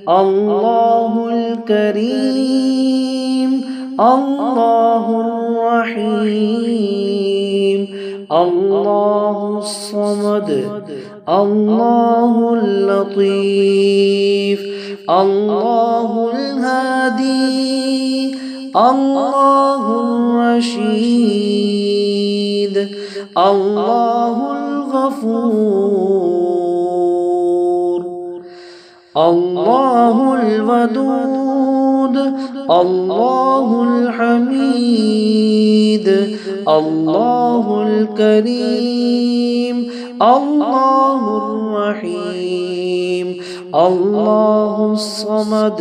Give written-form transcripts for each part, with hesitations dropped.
الله الكريم الله الرحيم الله الصمد الله اللطيف الله الهادي الله الرشيد الله الغفور الله الودود الله الحميد الله الكريم الله الرحيم الله الصمد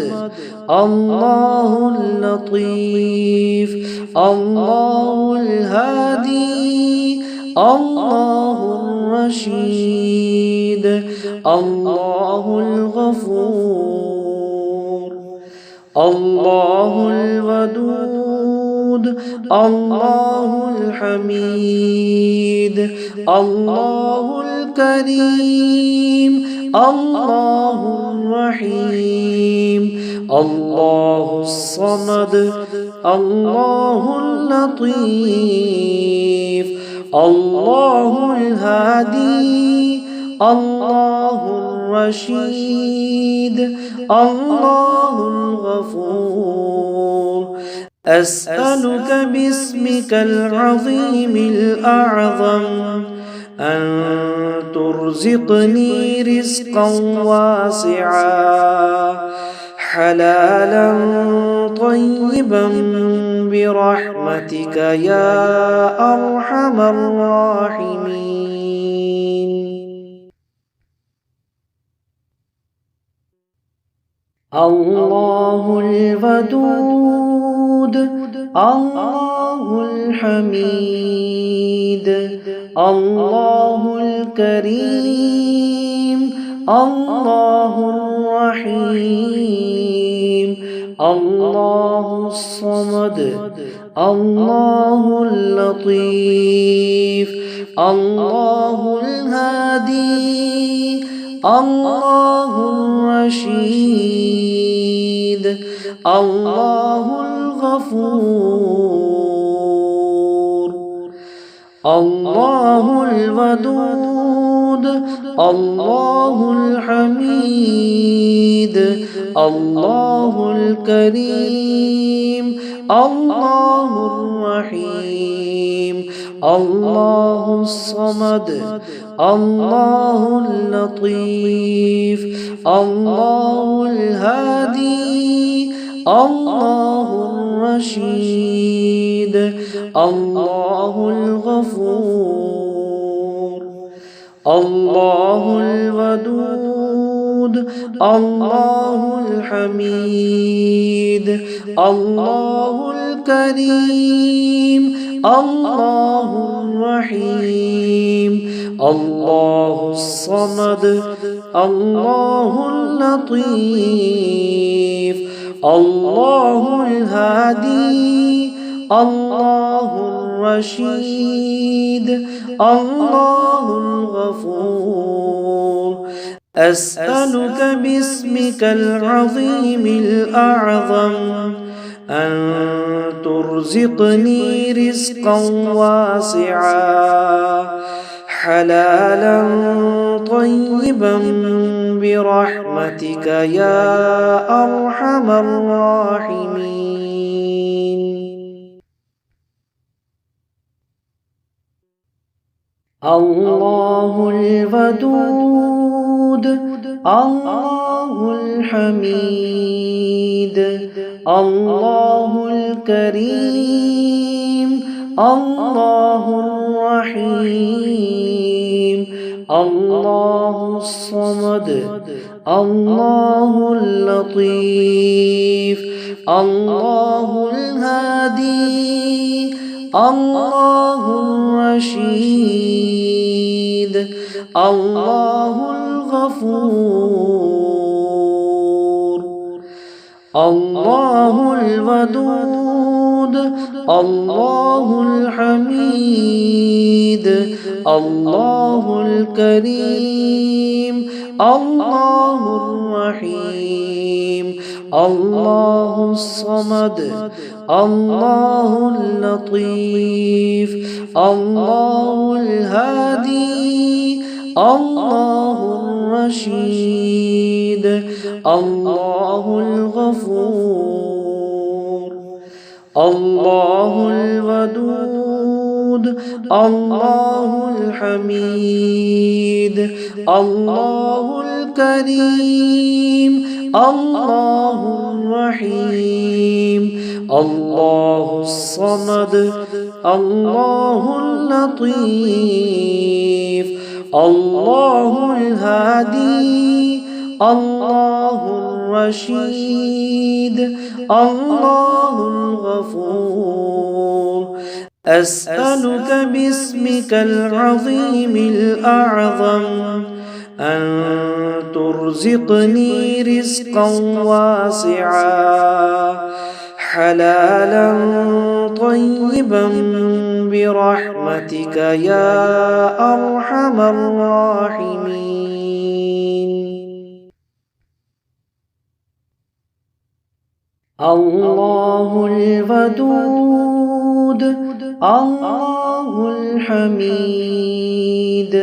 الله اللطيف الله الهادي الله الرشيد الله الغفور الله الودود الله الحميد الله الكريم الله الرحيم الله الصمد الله اللطيف الله الهادي الله الرشيد الله الغفور أسألك باسمك العظيم الأعظم أن ترزقني رزقا واسعا حلالا طيبا برحمتك يا أرحم الراحمين. الله الودود الله الحميد الله الكريم الله الرحيم الله الصمد الله اللطيف الله الهادي الله الرشيد الله الغفور الله الودود الله الحميد الله الكريم الله الرحيم الله الصمد الله اللطيف الله الهادي الله الرشيد الله الغفور الله الودود الله الحميد الله الكريم الله الرحيم الله الصمد الله اللطيف الله الهادي الله الرشيد الله الغفور أسألك باسمك العظيم الأعظم أن ترزقني رزقا واسعا حلالا طيبا برحمتك يا أرحم الراحمين. الله الودود الله الحميد الله الكريم الله الرحيم الله الصمد الله اللطيف الله الهادي الله الرشيد الله الغفور الله الودود الله الحميد الله الكريم الله الرحيم الله الصمد الله اللطيف الله الهادي الله الرشيد الله الغفور الله الودود الله الحميد الله الكريم الله الرحيم الله الصمد الله اللطيف الله الهادي الله الرشيد الله الغفور أسألك باسمك العظيم الأعظم أن ترزقني رزقا واسعا حلالا طيبا برحمتك يا أرحم الراحمين. الله الودود الله الحميد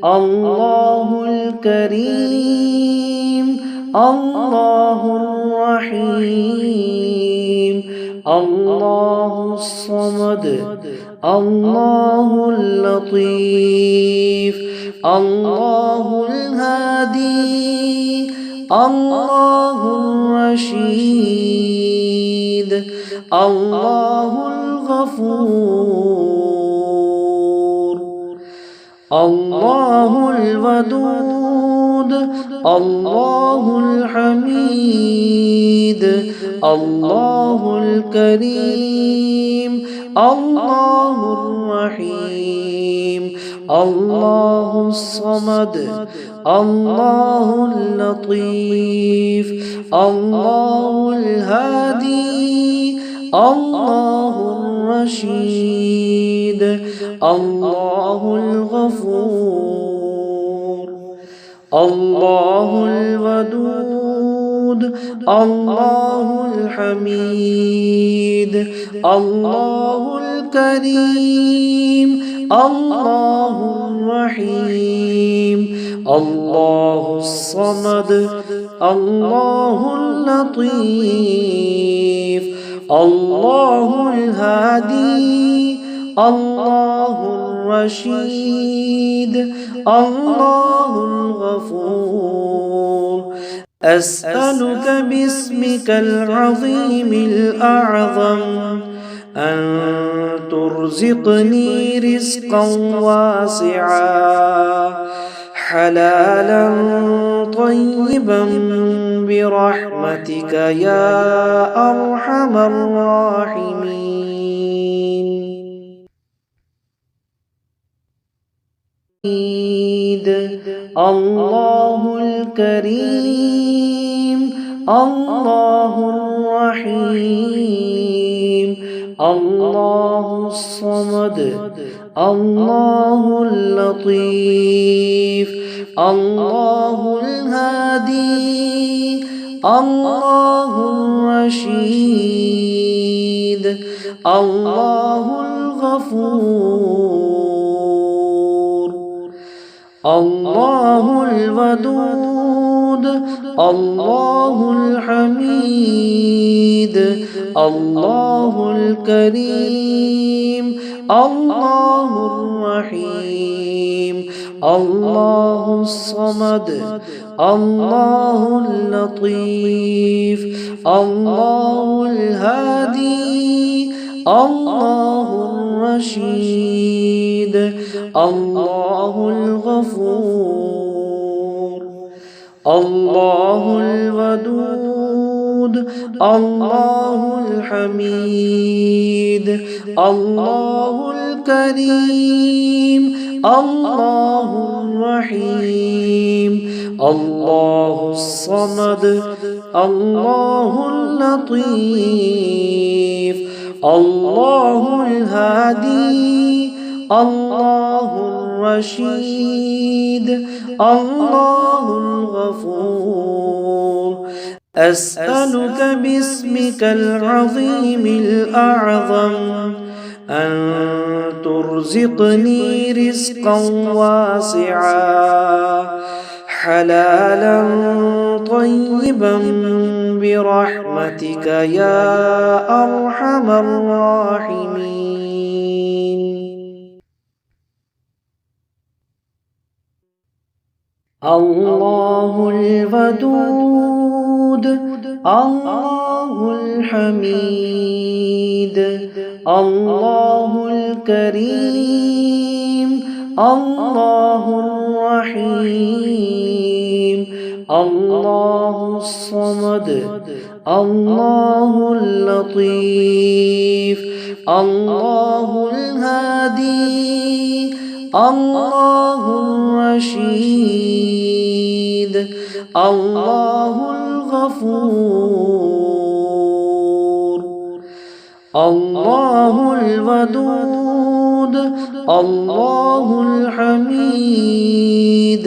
الله الكريم الله الرحيم الله الصمد الله اللطيف الله الهادي الله الرشيد الله الغفور الله الودود الله الحميد الله الكريم الله الرحيم الله الصمد الله اللطيف الله الهادي الله الرشيد الله الغفور الله الودود الله الحميد الله الكريم الله الرحيم الله الصمد الله اللطيف الله الهادي الله الرشيد الله الغفور أسألك باسمك العظيم الأعظم أن ترزقني رزقا واسعا حلالا طيبا برحمتك يا أرحم الراحمين. الله الكريم الله الرحيم الله الصمد الله اللطيف الله الهادي الله الرشيد الله الغفور الله الودود الله الحميد الله الكريم الله الرحيم الله الصمد الله اللطيف الله الهادي الله الرشيد الله الغفور الله الودود الله الحميد الله الكريم الله الرحيم الله الصمد الله اللطيف الله الهادي الله الرشيد الله الغفور. أسألك باسمك العظيم الأعظم أن ترزقني رزقا واسعا حلالا طيبا برحمتك يا أرحم الراحمين. الله الودود الله الحميد الله الكريم الله الرحيم الله الصمد الله اللطيف الله الهادي الله الرشيد الله الغفور. الله الودود الله الحميد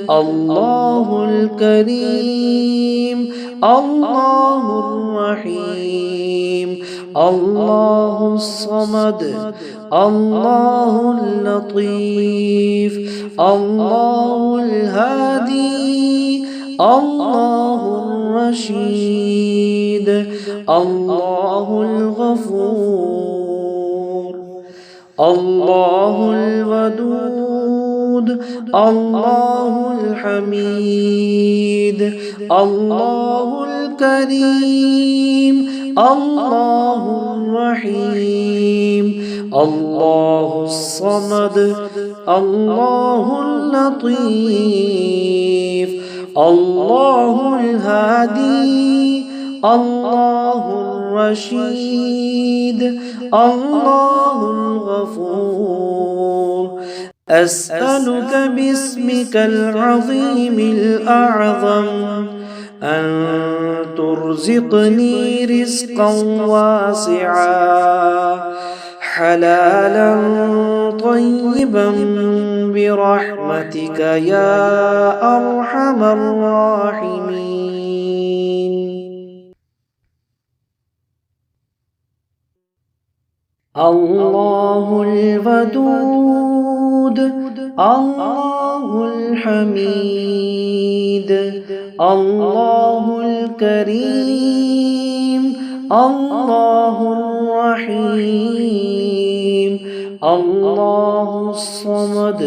الله الكريم الله الرحيم الله الصمد الله اللطيف الله الهادي الله الرشيد الله الغفور. الله الودود الله الحميد الله الكريم الله الرحيم الله الصمد الله اللطيف الله الهادي الله الرشيد الله الغفور. أسألك باسمك العظيم الأعظم أن ترزقني رزقا واسعا حلالا طيبا برحمتك يا أرحم الراحمين. الله الودود الله الحميد الله الكريم الله الرحيم الله الصمد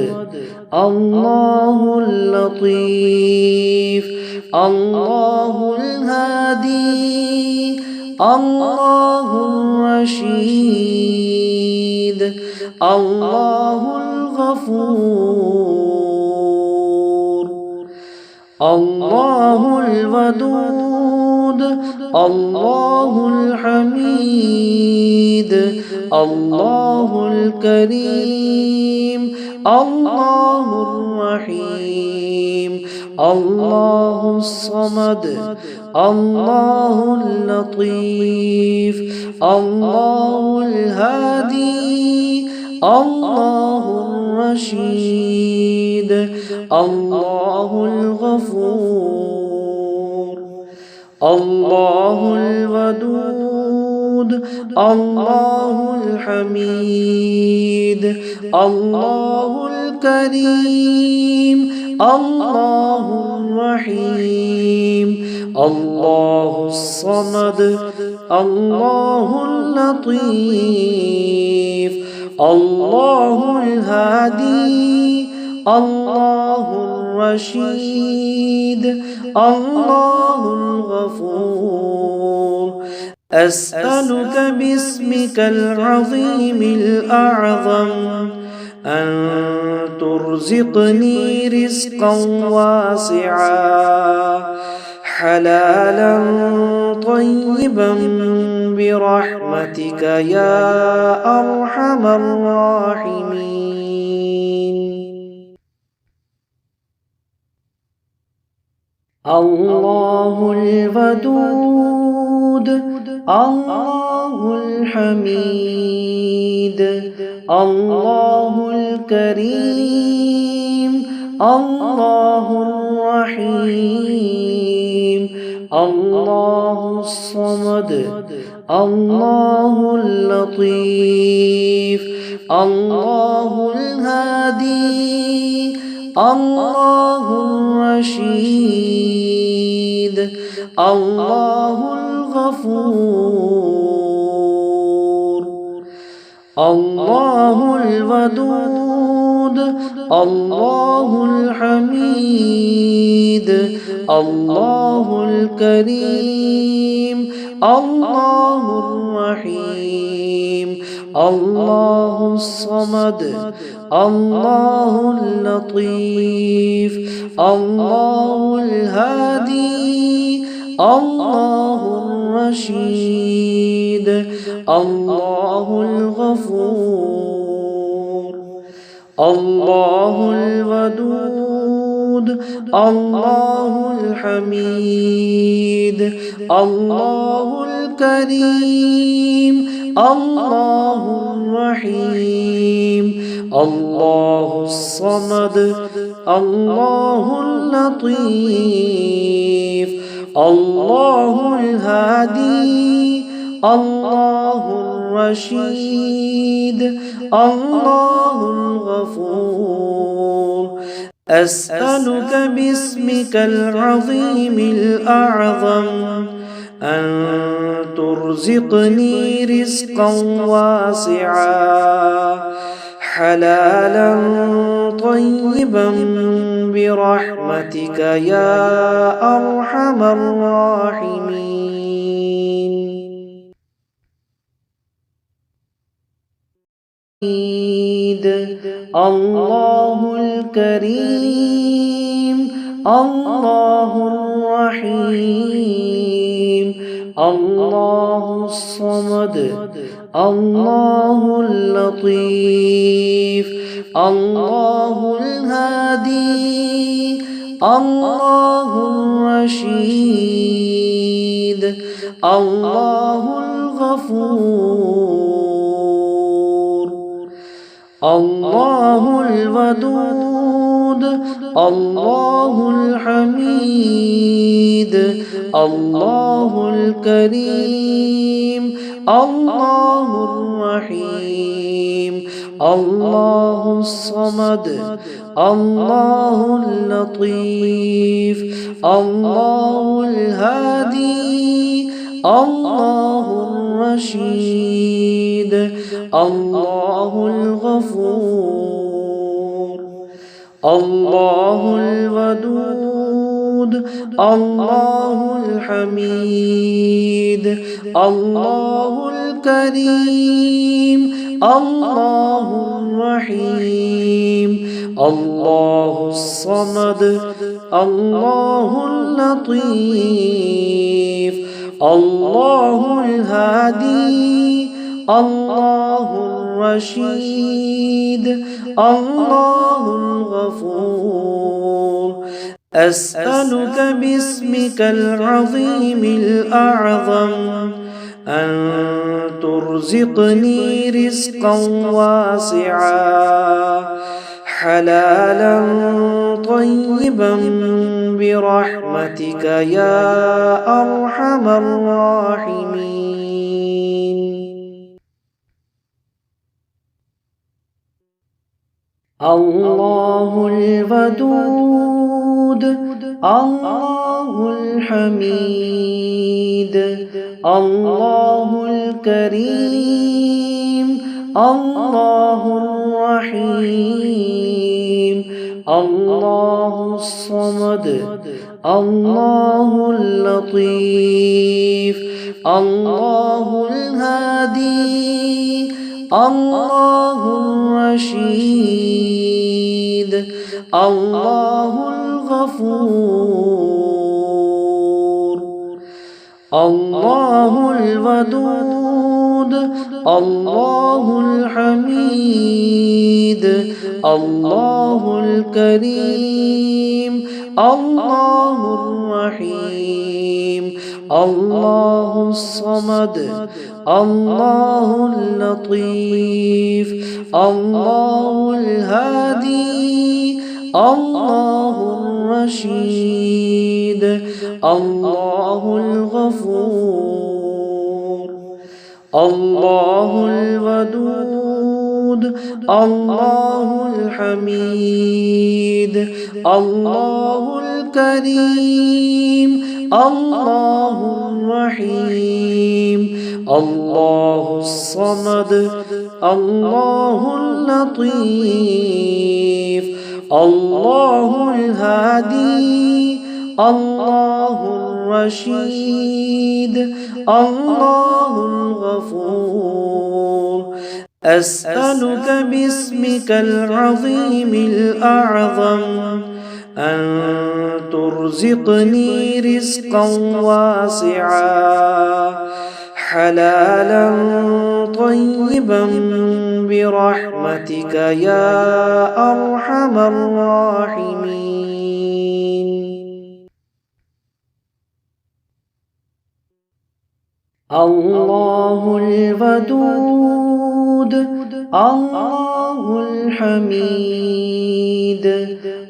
الله اللطيف الله الهادي الله الرشيد الله الغفور. الله الودود الله الحميد الله الكريم الله الرحيم الله الصمد الله اللطيف الله الهادي الله الرشيد الله الغفور. الله الودود الله الحميد الله الكريم الله الرحيم الله الصمد الله اللطيف الله الهادي الله الرشيد الله الغفور. أسألك باسمك العظيم الأعظم أن ترزقني رزقا واسعا حلالا طيبا برحمتك يا أرحم الراحمين. الله الودود الله الحميد الله الكريم الله الرحيم الله الصمد الله اللطيف الله الهادي الله الرشيد الله الغفور الله الودود الله الحميد الله الكريم الله الرحيم الله الصمد الله اللطيف الله الهادي الله الرشيد الله الغفور الله الودود الله الحميد الله الكريم الله الرحيم الله الصمد الله اللطيف الله الهادي الله الرشيد الله الغفور أسألك باسمك العظيم الأعظم أن ترزقني رزقا واسعا حلالا طيبا برحمتك يا أرحم الراحمين. الله الكريم الله الرحيم الله الصمد الله اللطيف الله الهادي الله الرشيد الله الغفور الله الودود الله الحميد الله الكريم الله الصمد الله اللطيف الله الهادي الله الرشيد الله الغفور الله الودود الله الحميد الله الكريم الله الكريم الله الحميد الله الكريم الله الودود الله الحميد الله الكريم الله الرحيم الله الكريم الله الودود الله الحميد الله الكريم الله الكريم الله الكريم الله الصمد الله اللطيف الله الهادي الله الرشيد الله الغفور الله الودود الله الحميد الله الكريم الله الرحيم الله الصمد الله اللطيف الله الهادي الله الرشيد الله الغفور أسألك باسمك العظيم الأعظم أن ترزقني رزقا واسعا حلالا طيبا برحمتك يا أرحم الراحمين. الله الودود الله الحميد الله الكريم الله الرحيم الله الصمد الله اللطيف الله الهادي الله الرشيد الله الغفور الله الودود الله الحميد الله الكريم الله الرحيم الله الصمد الله اللطيف الله الهادي الله الرشيد الله الغفور الله الودود الله الحميد الله الكريم الله الرحيم الله الصمد الله اللطيف الله الهادي الله الرشيد الله الغفور أسألك باسمك العظيم الأعظم أن ترزقني رزقا واسعا حلالا طيبا برحمتك يا أرحم الراحمين. الله الودود الله الحميد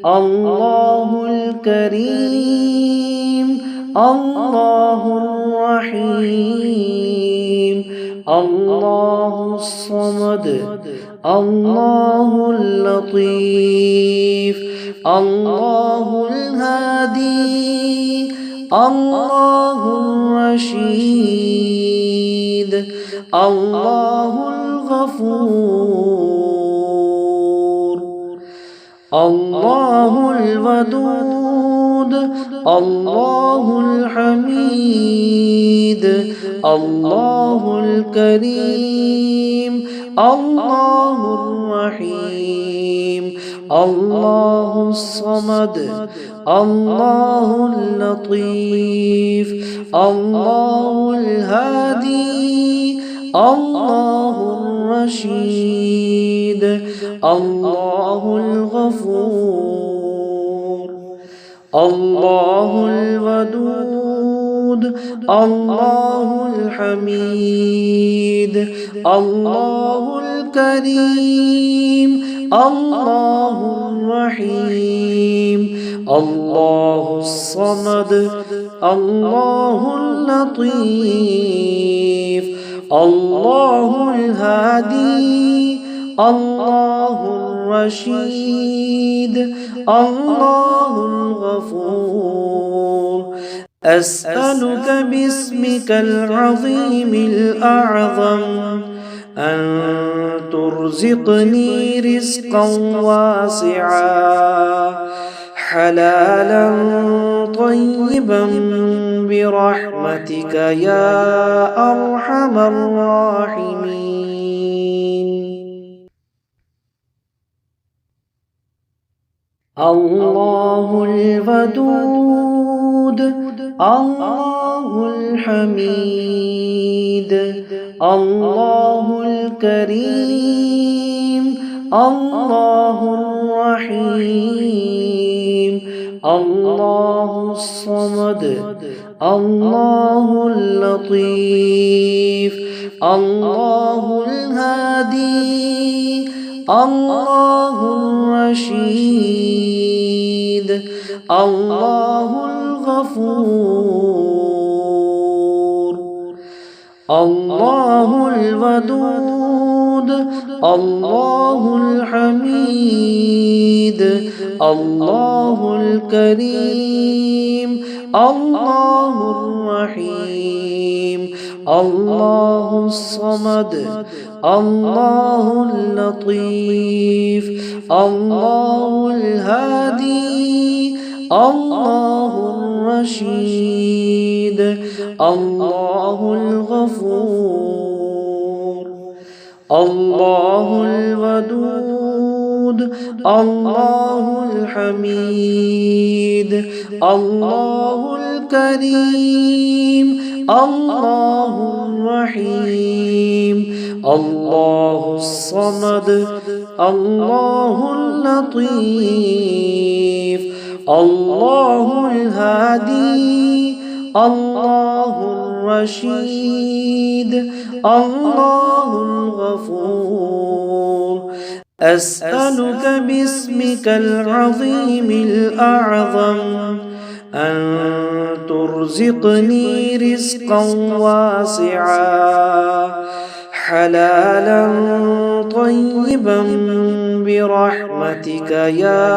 الله الكريم الله الرحيم الله الصمد الله اللطيف الله الهادي الله الرشيد الله الغفور الله الودود الله الحميد الله الكريم الله الرحيم الله الصمد الله اللطيف الله الهادي الله الرشيد الله الغفور الله الودود الله الحميد الله الكريم الله الرحيم الله الصمد الله اللطيف الله الهادي الله الرشيد الله الغفور أسألك باسمك العظيم الأعظم أن ترزقني رزقا واسعا حلالا طيبا برحمتك يا أرحم الراحمين. الله الودود الله الحميد الله الكريم الله الرحيم الله الصمد الله اللطيف الله الهادي الله الرشيد الله الغفور الله الودود الله الحميد الله الكريم الله الرحيم الله الصمد الله اللطيف الله الهادي الله الرشيد الله الغفور الله الودود الله الحميد الله الكريم الله الرحيم الله الصمد الله اللطيف الله الهادي الله الرشيد الله الغفور أسألك باسمك العظيم الأعظم أن ترزقني رزقا واسعا حلالا طيبا برحمتك يا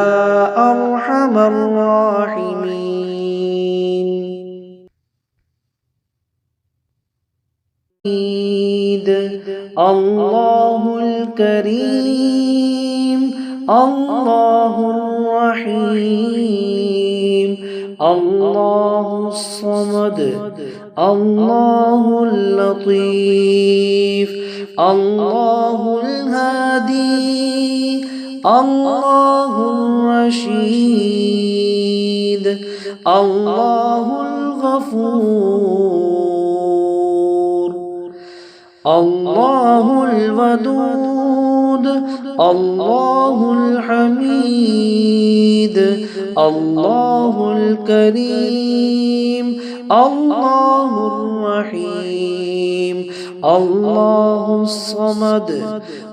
أرحم الراحمين. الله الكريم الله الرحيم الله الصمد الله اللطيف الله الهادي الله الرشيد الله الغفور الله الودود الله الحميد الله الكريم الله الرحيم الله الصمد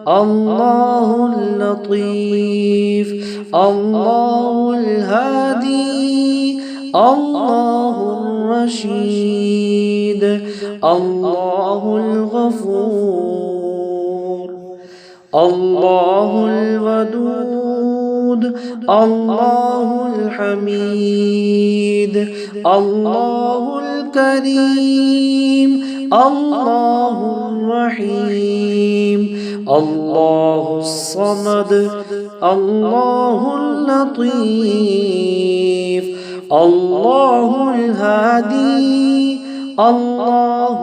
الله اللطيف الله الهادي الله الرشيد الله الغفور الله الودود الله الحميد الله الكريم الله الرحيم الله الصمد الله اللطيف الله الهادي الله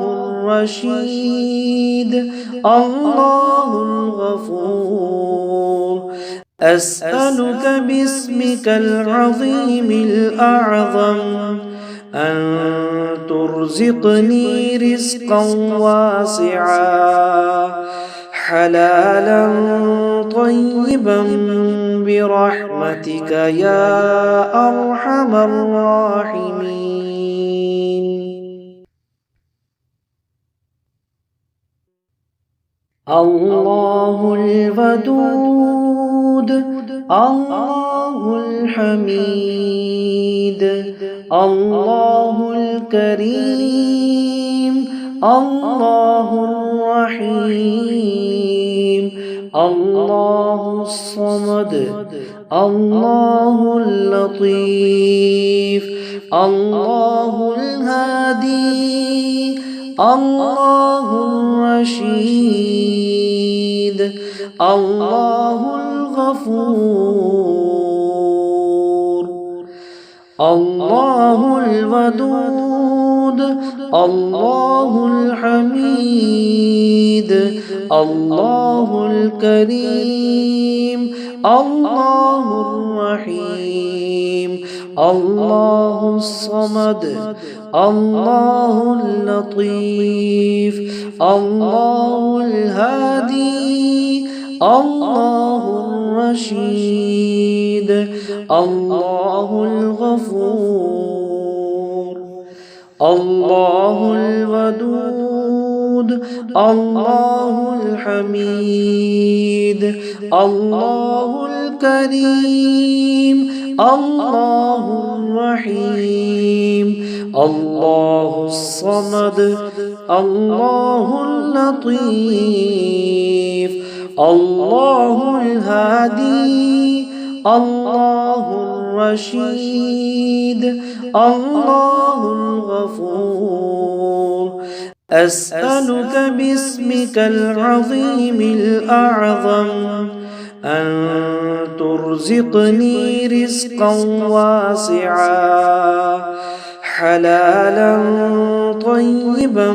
الرشيد الله الغفور أسألك باسمك العظيم الأعظم أن ترزقني رزقا واسعا حلالا طيبا برحمتك يا أرحم الراحمين. الله الودود الله الحميد الله الكريم الله الرحيم الله الصمد الله اللطيف الله الهادي الله الرشيد الله الغفور الله الودود الله الحميد الله الكريم الله الرحيم الله الصمد الله اللطيف الله الهادي الله الرشيد الله الغفور الله الودود الله الحميد الله الكريم الله الرحيم الله الصمد الله اللطيف الله الهادي الله الرشيد الله الغفور أسألك باسمك العظيم الأعظم أن ترزقني رزقا واسعا حلالا طيبا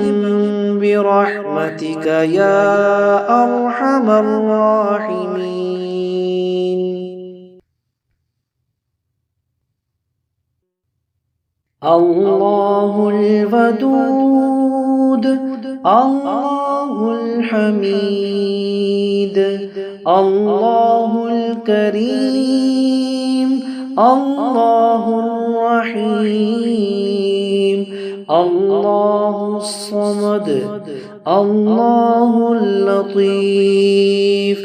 برحمتك يا أرحم الراحمين. الله الودود الله الحميد الله الكريم الله الرحيم الله الصمد الله اللطيف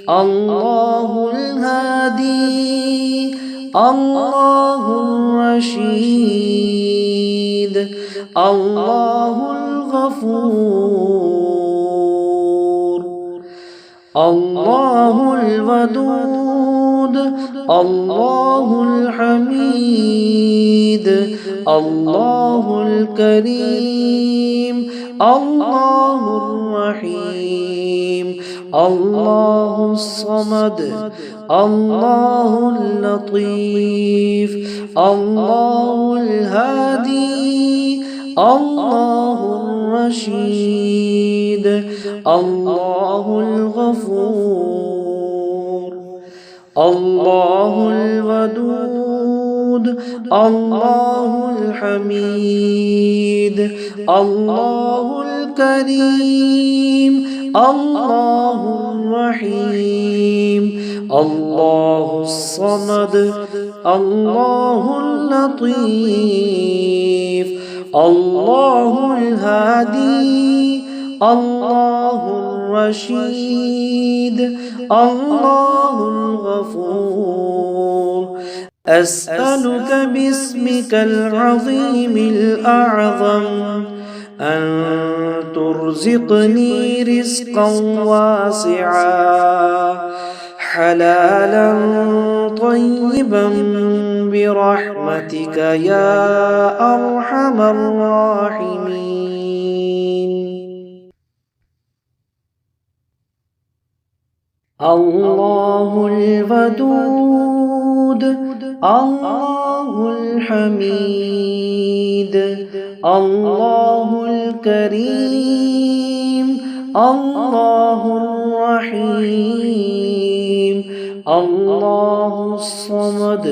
الله الهادي الله الرشيد الله الغفور الله الودود الله الحميد الله الكريم الله الرحيم الله الصمد الله اللطيف الله الهادي الله الرشيد الله الغفور الله الودود الله الحميد الله الكريم الله الرحيم الله الصمد الله اللطيف الله الهادي الله الرشيد الله الغفور أسألك باسمك العظيم الأعظم أن ترزقني رزقا واسعا حلالا طيبا برحمتك يا أرحم الراحمين. الله الودود الله الحميد الله الكريم الله الرحيم الله الصمد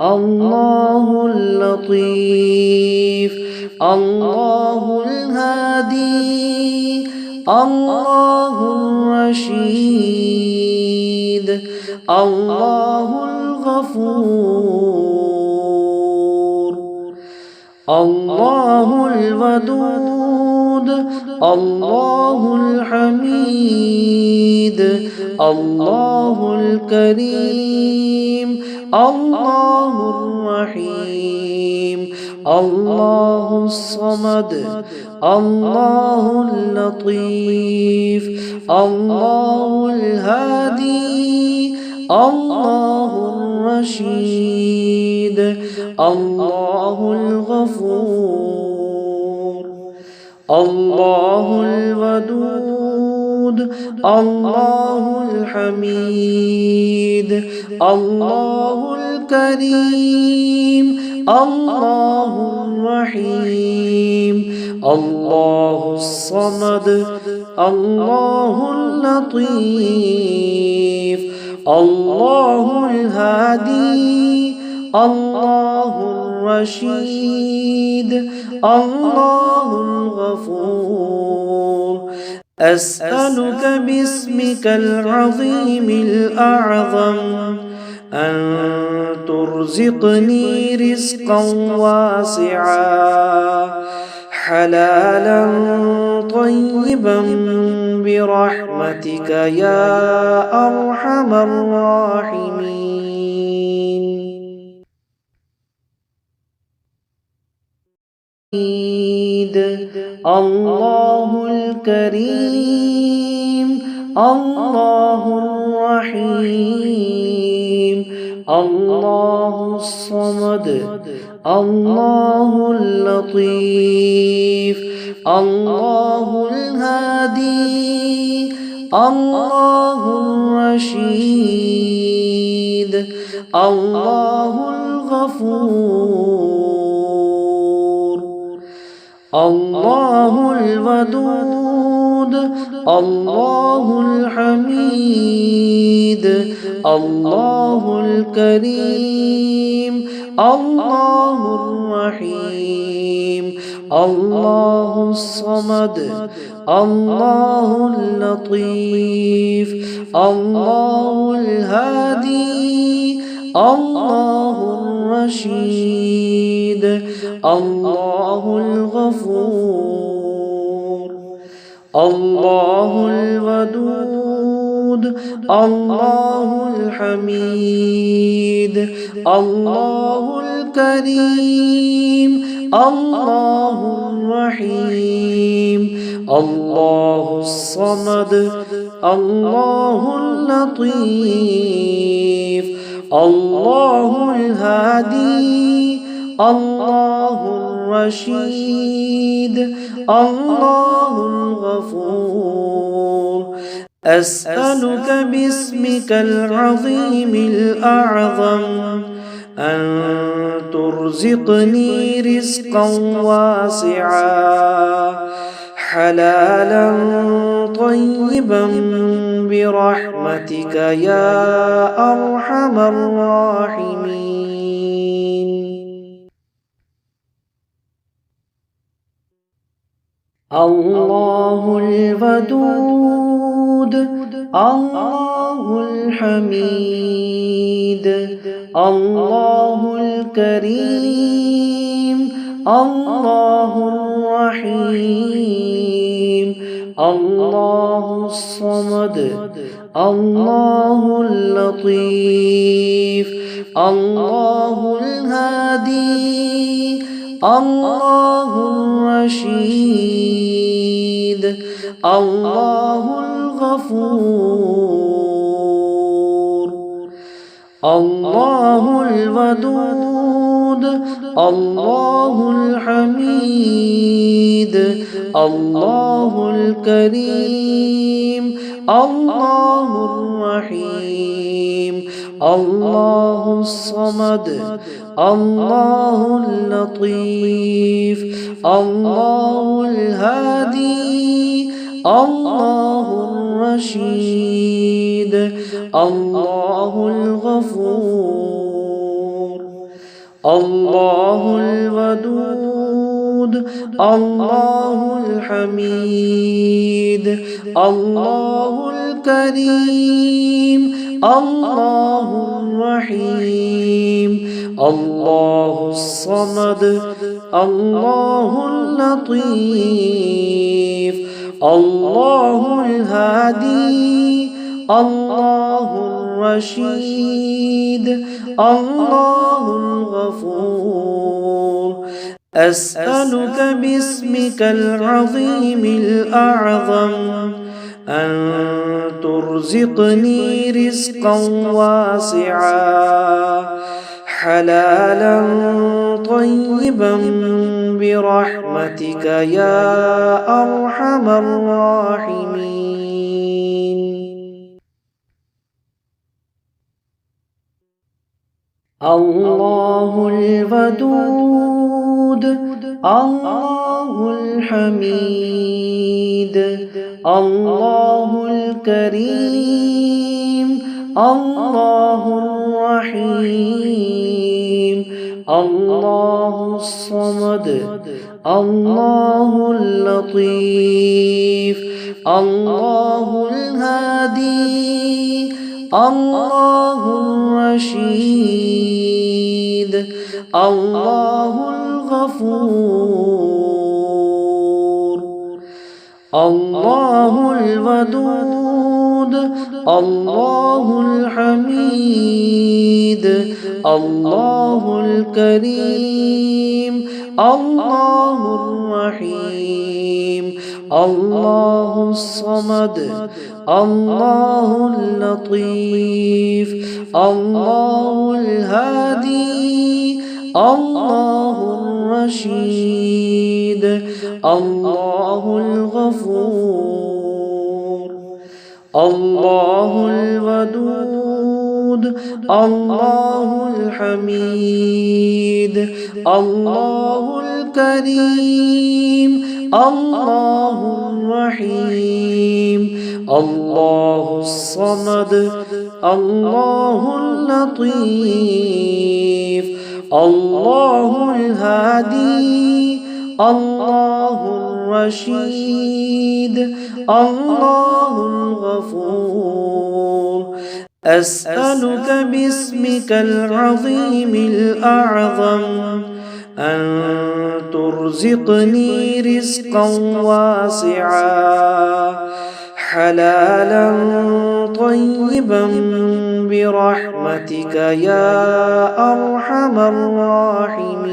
الله اللطيف الله الهادي الله الرشيد الله الغفور الله الودود الله الحميد الله الكريم الله الرحيم الله الصمد الله اللطيف الله الهادي الله الرشيد الله الغفور الله الودود الله الحميد الله الكريم الله الرحيم الله الصمد الله اللطيف الله الهادي الله الرشيد الله الغفور أسألك باسمك العظيم الأعظم أن ترزقني رزقا واسعا حلالا طيبا برحمتك يا أرحم الراحمين. الله الكريم الله الرحيم الله الصمد الله اللطيف الله الهادي الله الرشيد الله الغفور الله الودود الله الحميد الله الكريم الله الرحيم الله الصمد الله اللطيف الله الهادي الله الرشيد الله الغفور. الله الودود الله الحميد الله الكريم الله الرحيم الله الصمد الله اللطيف الله الهادي الله الرشيد الله الغفور. أسألك باسمك العظيم الأعظم أن ترزقني رزقا واسعا حلالا طيبا برحمتك يا أرحم الراحمين. الله الودود الله الحميد الله الكريم الله الرحيم الله الصمد الله اللطيف الله الهادي الله الرشيد الله الغفور. الله الودود الله الحميد الله الكريم الله الرحيم الله الصمد الله اللطيف الله الهادي الله الرشيد الله الغفور. الله الودود الله الحميد الله الكريم الله الرحيم الله الصمد الله اللطيف الله الهادي الله الرشيد الله الغفور. أسألك باسمك العظيم الأعظم أن ترزقني رزقا واسعا حلالا طيبا برحمتك يا أرحم الراحمين. الله الودود الله الحميد الله الكريم الله الرحيم الله الصمد الله اللطيف الله الهادي الله الرشيد الله الغفور. الله الودود الله الحميد الله الكريم الله الرحيم الله الصمد الله اللطيف الله الهادي الله الرشيد الله الغفور. الله الودود الله الحميد الله الكريم الله الرحيم الله الصمد الله اللطيف الله الهادي الله الرشيد الله الغفور. أسألك باسمك العظيم الأعظم أن ترزقني رزقا واسعا حلالا طيبا برحمتك يا أرحم الراحمين.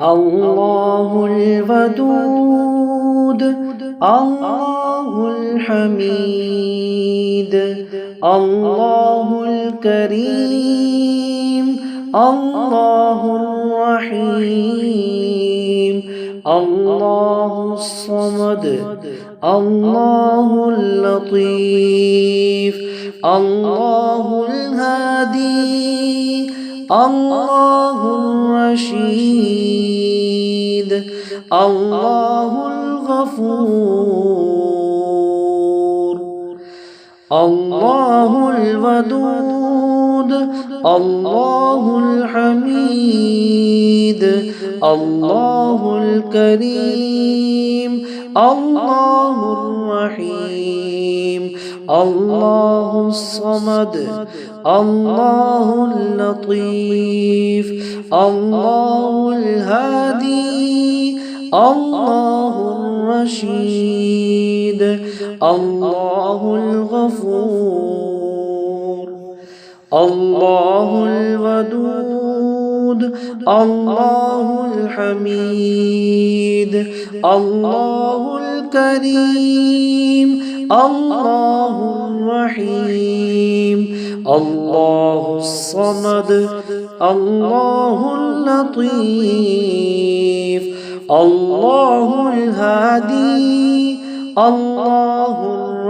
الله الودود الله الحميد الله الكريم الله الرحيم الله الصمد الله اللطيف الله الهادي الله الرشيد الله الغفور الله الودود الله الحميد الله الكريم الله الرحيم الله الصمد الله اللطيف الله الهادي الله الرشيد الله الغفور الله الودود الله الحميد الله الكريم الله الرحيم الله الصمد الله اللطيف الله الهادي الله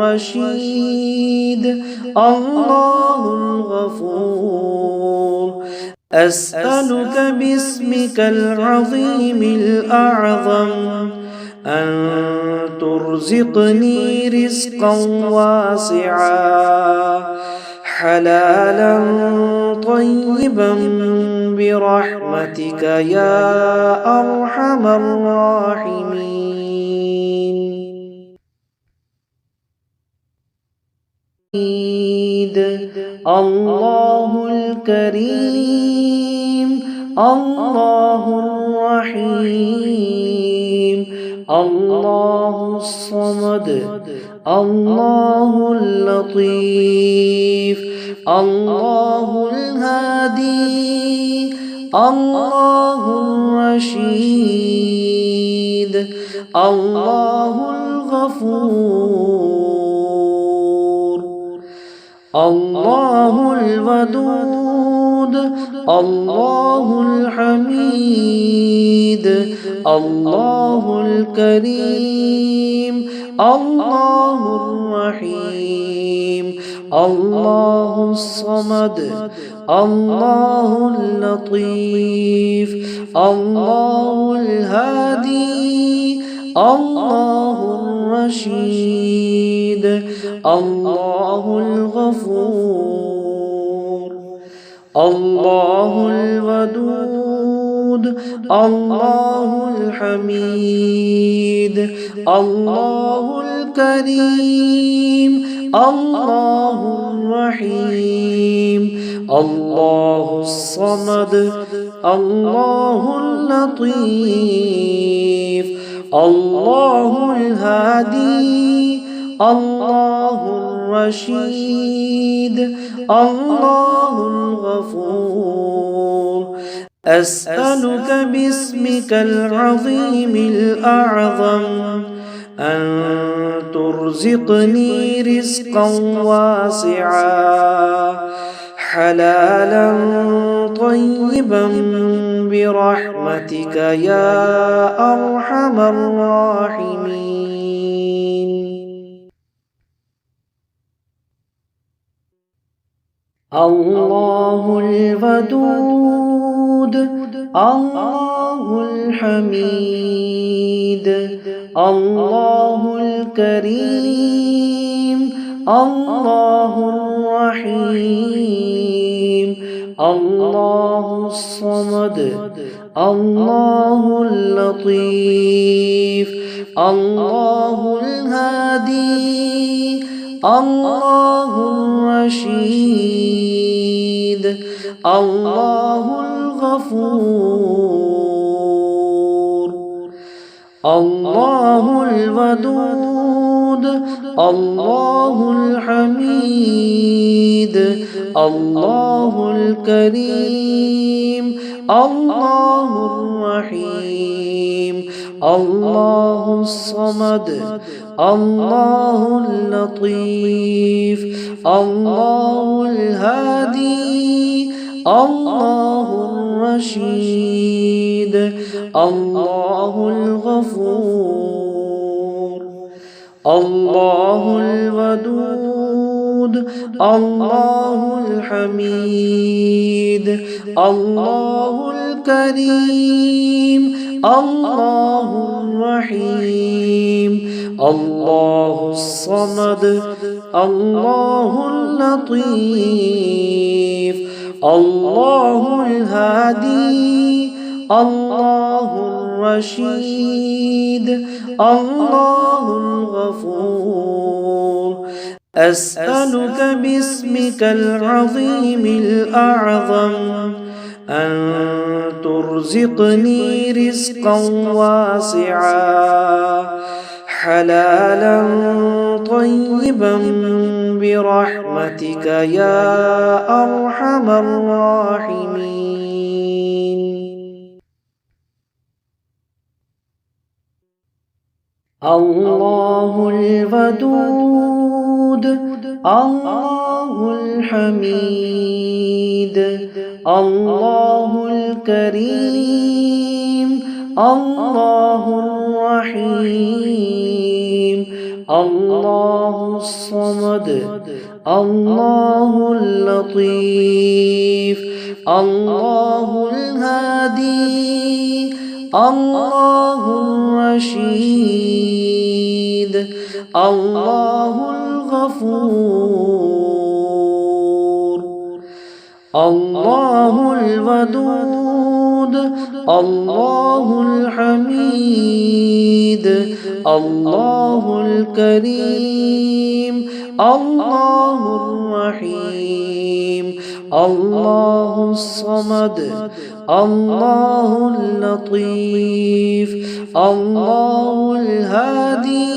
الرشيد الله الغفور. أسألك باسمك العظيم الأعظم أن ترزقني رزقا واسعا حلالا طيبا برحمتك يا أرحم الراحمين. الله الكريم الله الرحيم الله الصمد الله اللطيف الله الهادي الله الرشيد الله الغفور الله الودود الله الحميد الله الكريم الله الرحيم الله الصمد الله اللطيف الله الهادي الله الرشيد الله الغفور الله الودود الله الحميد الله الكريم الله الرحيم الله الصمد الله اللطيف الله الهادي الله الرشيد الله الغفور. أسألك باسمك العظيم الأعظم أن ترزقني رزقا واسعا حلالا طيبا برحمتك يا أرحم الراحمين. الله الودود الله الحميد الله الكريم الله الرحيم الله الصمد الله اللطيف الله الهادي الله الرشيد الله الغفور الله الودود الله الحميد الله الكريم الله الرحيم الله الصمد الله اللطيف الله الهادي الله الرشيد الله الغفور الله الودود الله الحميد الله الكريم الله الرحيم الله الصمد الله اللطيف الله الهادي الله الرشيد الله الغفور أسألك باسمك العظيم الأعظم أن ترزقني رزقا واسعا حلالا طيبا برحمتك يا أرحم الراحمين. الله الودود الله الحميد الله الكريم الله الرحيم الله الصمد الله اللطيف الله الهادي الله الرشيد الله الغفور الله الودود الله الحميد الله الكريم الله الرحيم الله الصمد الله اللطيف الله الهادي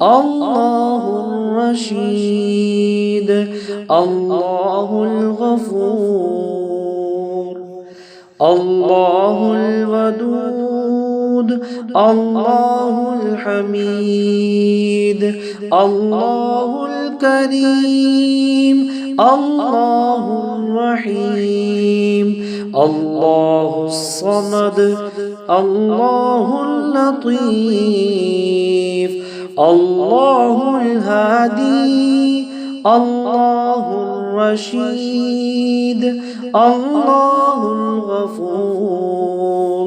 الله الرشيد، الرشيد، الله الغفور، الله الودود، الله الحميد، الله الكريم، الله الصمد، الله اللطيف، الله الهادي، الله الرشيد، الله الرشيد، الله الغفور، الله الودود، الله الحميد، الله الكريم، الله الرشيد، الله الغفور، الله الودود، الله الحميد، الله الكريم، الله الرحيم، الله الصمد، الله اللطيف، الله الهادي، الله الرشيد، الله الغفور.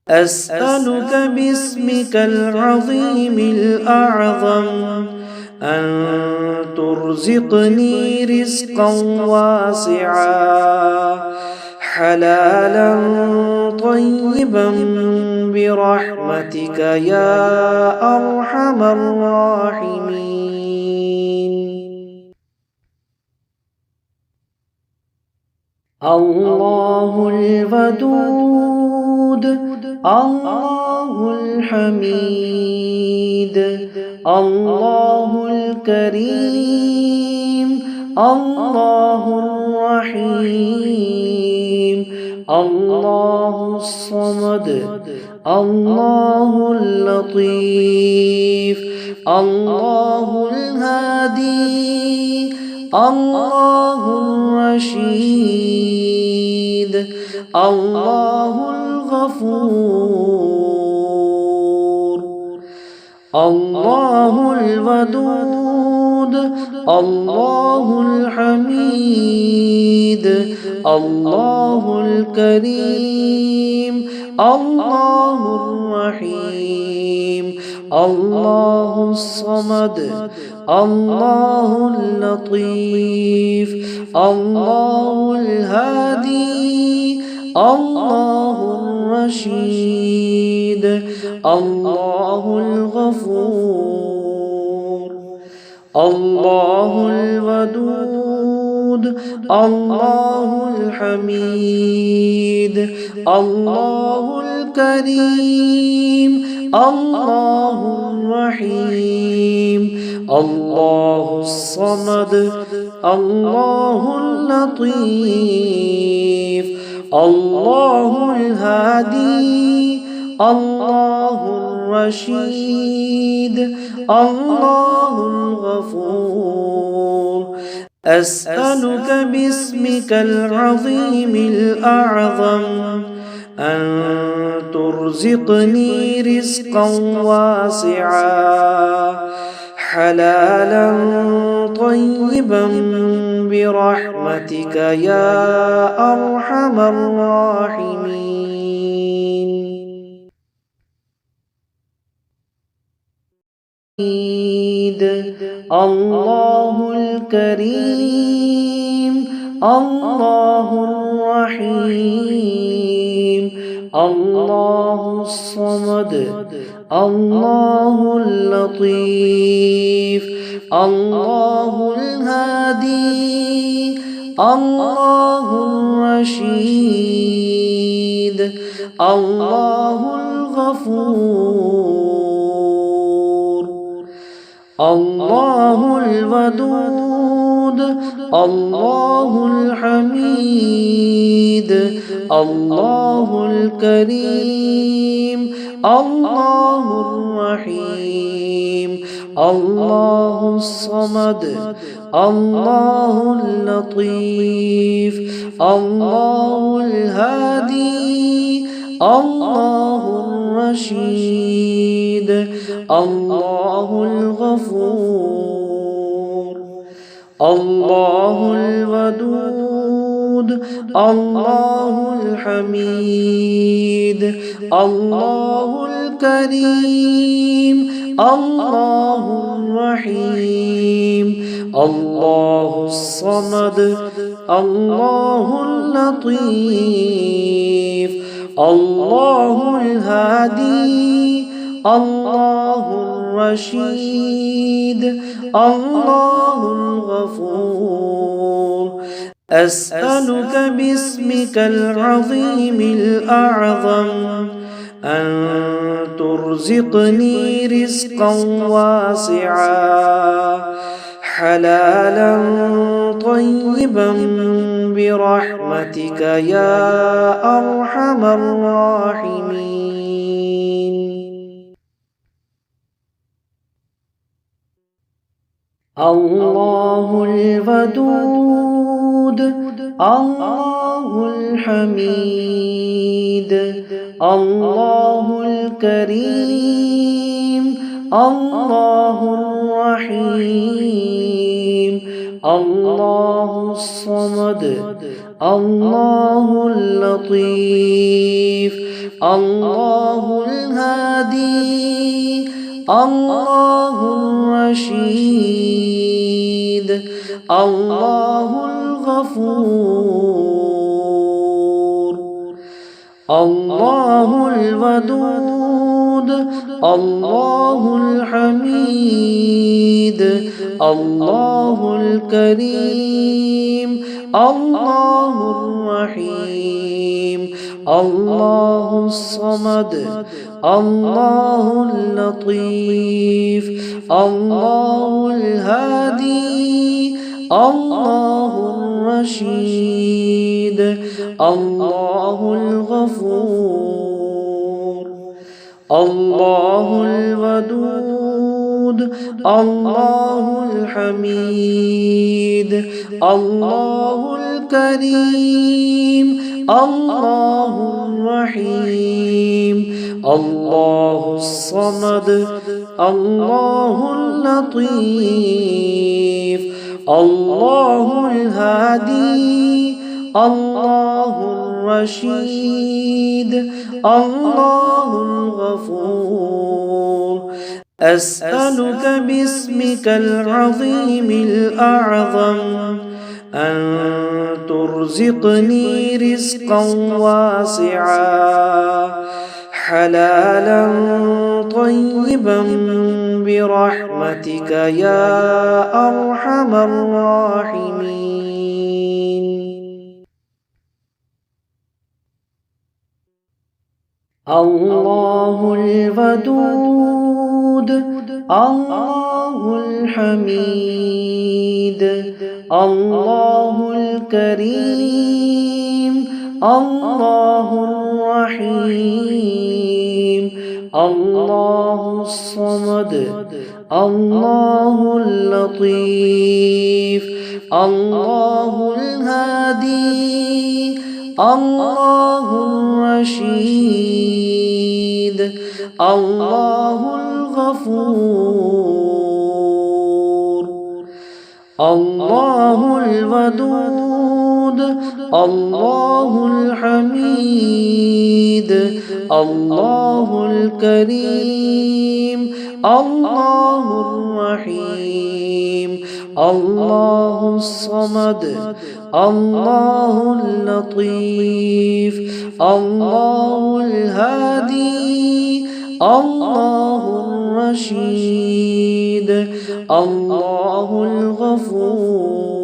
أسألك باسمك العظيم الأعظم أن ترزقني رزقا واسعا حلالا طيبا برحمتك يا أرحم الراحمين. الله الودود، الله الحميد، الله الكريم، الله الرحيم، الله الصمد، الله اللطيف، الله الهادي، الله الرشيد، الله الغفور. الله الودود، الله الحميد، الله الكريم، الله الرحيم، الله الصمد، الله اللطيف، الله الهادي، الله الرشيد، الله الغفور. الله الودود الله الحميد الله الكريم الله الرحيم الله الصمد الله اللطيف الله الهادي الله الرشيد الله الغفور أسألك باسمك العظيم الأعظم أن ترزقني رزقا واسعا حلالا طيبا برحمتك يا أرحم الراحمين. الله الكريم الله الرحيم الله الصمد الله اللطيف الله الهادي الله الرشيد الله الغفور الله الودود الله الحميد الله الكريم الله الرحيم الله الصمد الله اللطيف الله الهادي الله الرشيد الله الغفور الله الودود الله الحميد الله الكريم الله الرحيم الله الصمد الله اللطيف الله الهادي الله الرشيد الله الغفور أسألك باسمك العظيم الأعظم أن ترزقني رزقا واسعا حلالا طيبا برحمتك يا أرحم الراحمين. الله الودود الله الحميد الله الكريم الله الرحيم الله الصمد الله اللطيف الله الهادي الله الرشيد الله الغفور الله الودود الله الحميد الله الكريم الله الرحيم الله الصمد الله اللطيف الله الهادي الله الرشيد الله الغفور الله الودود الله الحميد الله الكريم الله الرحيم الله الصمد الله اللطيف الله الهادي الله الرشيد الله الغفور أسألك باسمك العظيم الأعظم أن ترزقني رزقا واسعا حلالا طيبا برحمتك يا أرحم الراحمين. الله الودود الله الحميد الله الكريم الله الرحيم الله الصمد الله اللطيف الله الهادي الله الرشيد الله الغفور الله الودود الله الحميد الله الكريم الله الرحيم الله الصمد الله اللطيف الله الهادي الله الرشيد الله الغفور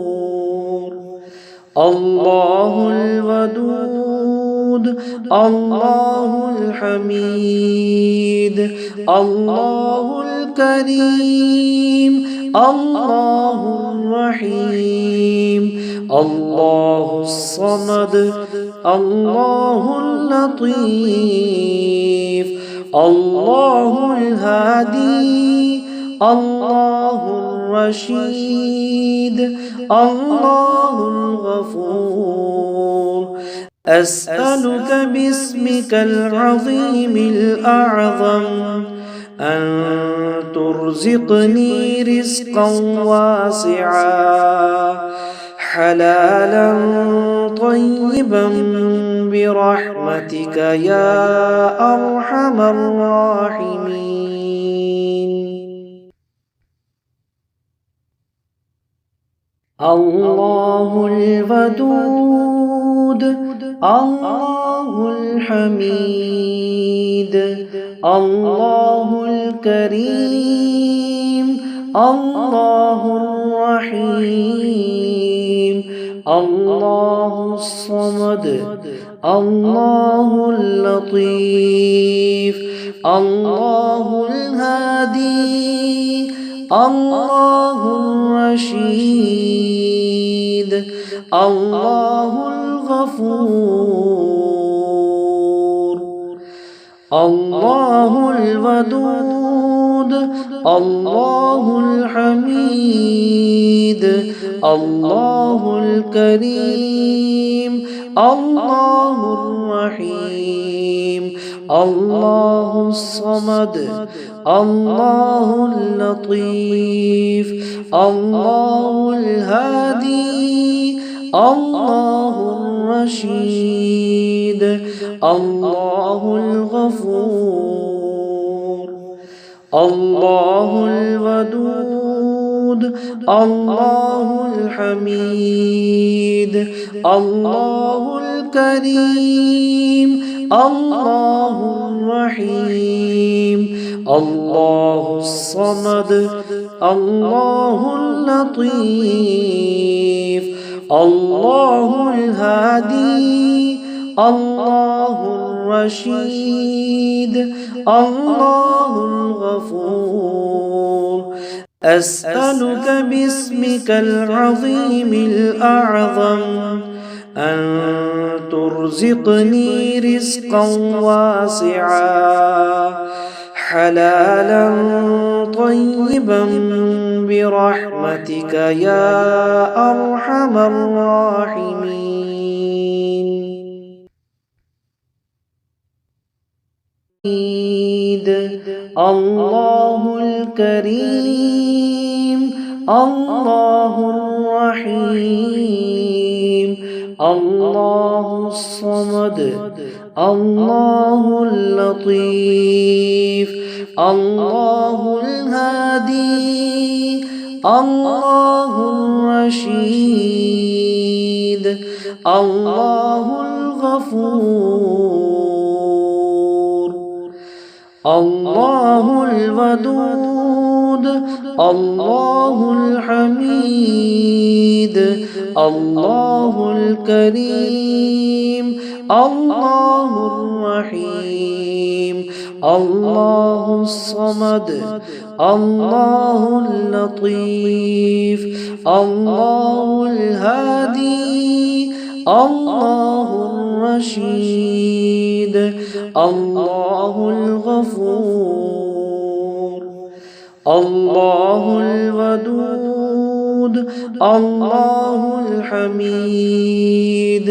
الله الودود الله الحميد الله الكريم الله الرحيم الله الصمد الله اللطيف الله الهادي الله الرشيد الله الغفور أسألك باسمك العظيم الأعظم أن ترزقني رزقا واسعا حلالا طيبا برحمتك يا أرحم الراحمين. الله الودود الله الحميد الله الكريم الله الرحيم الله الصمد الله اللطيف الله الهادي الله الرشيد الله الغفور الله الودود الله الحميد الله الكريم الله الرحيم الله الصمد الله اللطيف الله الهادي الله الرشيد الله الغفور الله الودود الله الحميد الله الكريم الله الرحيم الله الصمد الله اللطيف الله الهادي الله الرشيد الله الغفور أسألك باسمك العظيم الأعظم أن ترزقني رزقا واسعا حلالا طيبا برحمتك يا أرحم الراحمين. الله الكريم الله الرحيم الله الصمد الله اللطيف الله الهادي الله الرشيد الله الغفور الله الودود الله الحميد الله الكريم الله الرحيم الله الصمد الله اللطيف الله الهادي الله الرشيد الله الغفور الله الودود الله الحميد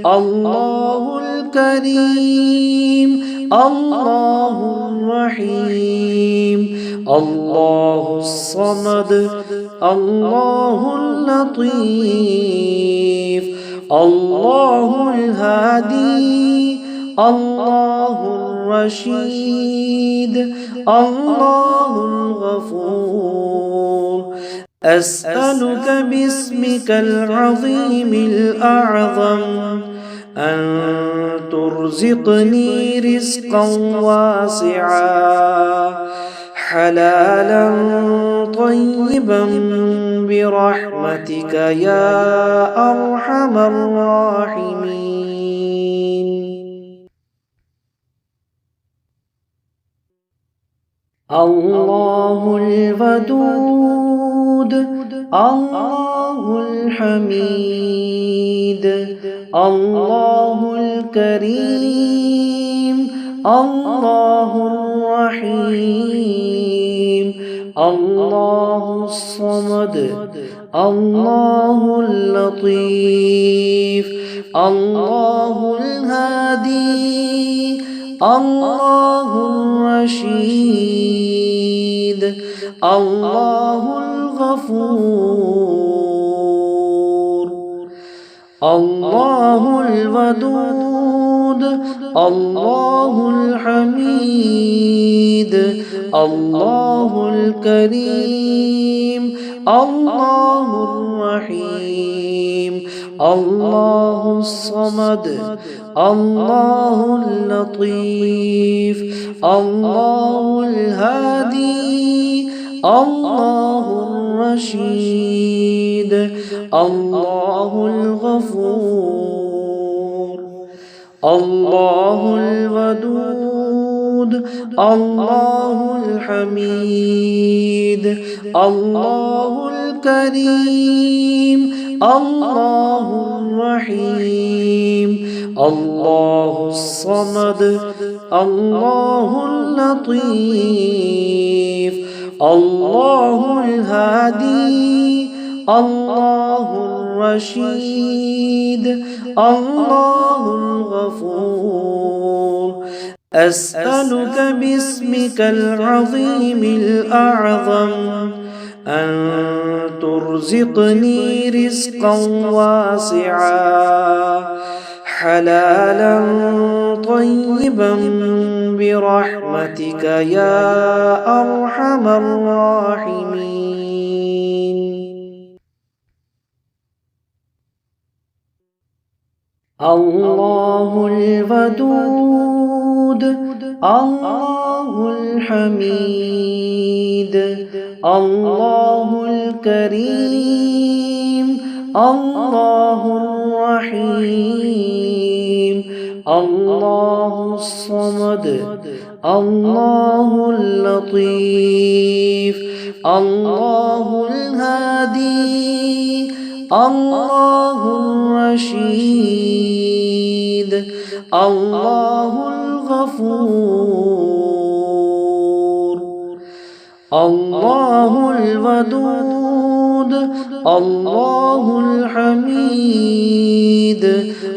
الله الكريم الله الرحيم الله الصمد الله اللطيف الله الهادي الله الرشيد الله الغفور أسألك باسمك العظيم الأعظم أن ترزقني رزقا واسعا حلالا طيبا برحمتك يا أرحم الراحمين. الله الودود الله الحميد الله الكريم الله الرحيم الله الصمد الله اللطيف الله الهادي الله الرشيد الله الغفور الله الودود الله الحميد الله الكريم الله الرحيم الله الصمد الله اللطيف الله الهادي الله الرشيد الله الغفور الله الودود الله الحميد الله الكريم الله الرحيم الله الصمد الله اللطيف الله الهادي الله الرشيد الله الغفور أسألك باسمك العظيم الأعظم أن ترزقني رزقا واسعا حلالا طيبا برحمتك يا أرحم الراحمين. الله الودود الله الحميد الله الكريم الله الرحيم الله الصمد الله اللطيف الله الهادي الله الرشيد الله الغفور الله الودود الله الحميد